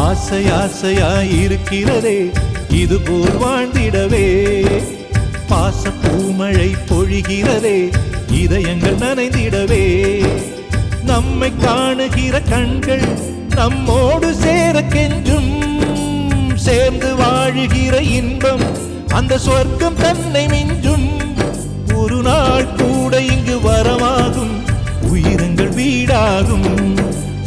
ஆசை ஆசையாயிருக்கிறதே இதுபோல் வாழ்ந்திடவே, பாச பூமழை பொழிகிறதே இதயங்கள் நனைந்திடவே, நம்மை காணுகிற கண்கள் நம்மோடு சேர கெஞ்சும், சேர்ந்து வாழுகிற இன்பம் அந்த சொர்க்கம் தன்னை மிஞ்சும், ஒரு நாள் கூட இங்கு வரமாகும் உயிரங்கள் வீடாகும்,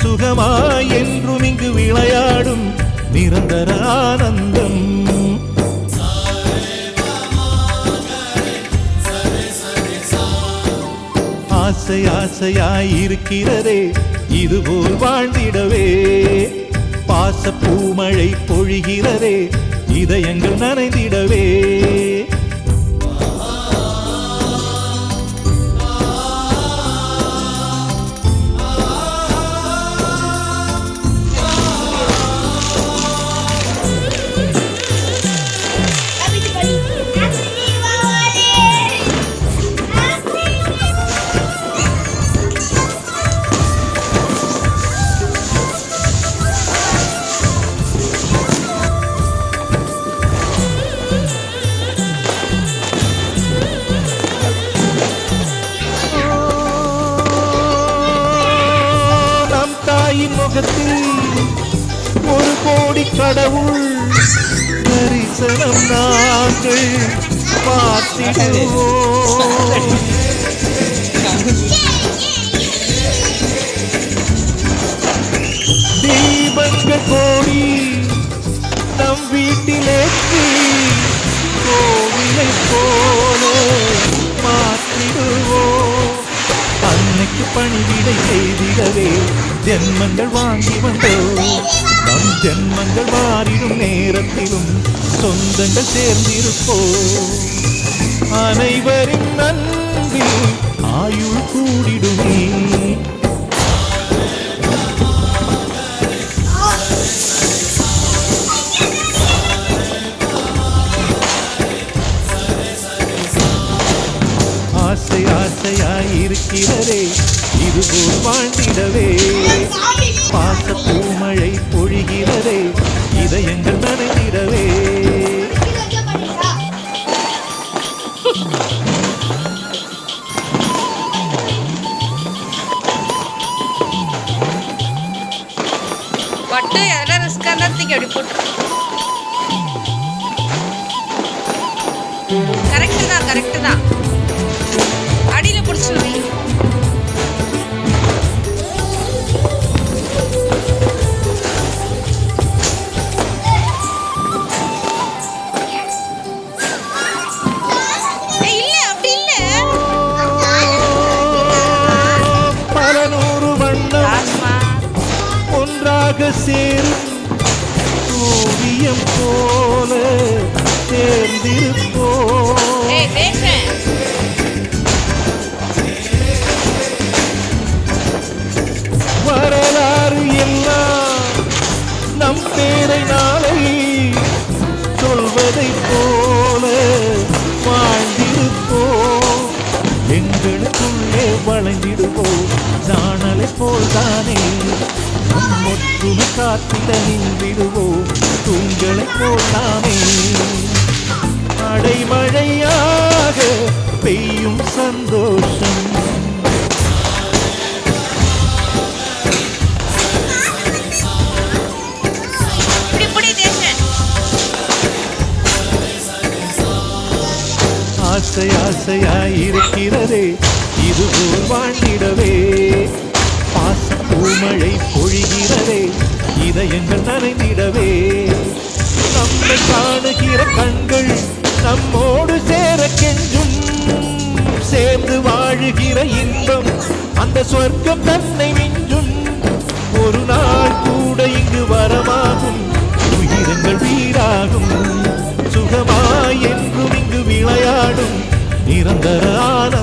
சுகமாய் என்றும் இங்கு விளையாடும் நிரந்தர ஆனந்தம். ஆசை ஆசையாயிருக்கிறதே இதுபோல் வாழ்ந்திடவே, பாச பூமழை பொழிகிறதே இதயங்கள் நனைந்திடவே. ஒரு கோடி கடவுள் தரிசனம் நாங்கள் பார்த்திடுவோம், தீபங்கள் கோடி நம் வீட்டிலேற்றி கோவிலை போல மாற்றிடுவோம், அன்னைக்கு பணிவிடை செய்திடவே ஜென்மங்கள் வாங்கி வந்தோம், நம் ஜென்மங்கள் மாறிடும் நேரத்திலும் சொந்தங்கள் சேர்ந்திருப்போம், அனைவரின் நன்பில் ஆயுள் கூடிடுமே. ஆசை ஆசையாயிருக்கிறதே இதுபோல் வாழ்ந்திடவே, பாச பூமழை பொழிகிறதே இதயங்கள் நனைந்திடவே. பட்டு எல்லாம் ரிஸ்கா தூக்கி அப்படி போட்டு கரெக்டு தான் அடியில பிடிச்சிருவீங்க. சேரும் ஓவியம் போல சேர்ந்திருப்போம், வரலாறு எல்லாம் நம் பேரை நாளை சொல்வதை போல வாழ்ந்திருப்போம், எங்களுக்குள்ளே வளைந்திடுவோம் நாணலை போல்தானே, ஒற்றுமை காத்திட நின்றிடுவோம் தூண்களை போலாமே, அடைமழையாக பெய்யும் சந்தோஷம். ஆசை ஆசையாயிருக்கிறதே இதுபோல் வாழ்ந்திடவே, பாச பூமழை பொழிகிறதே இதயங்கள் நனைந்திடவே, நம்மை காணுகிற கண்கள் நம்மோடு சேர கெஞ்சும், சேர்ந்து வாழுகிற இன்பம் அந்த சொர்க்கம் தன்னை மிஞ்சும். ஒரு நாள் கூட இங்கு வரமாகும், உயிரங்கள் வீராகும். சுகமாய் என்றும் இங்கு விளையாடும் நிரந்தர ஆனந்தம்.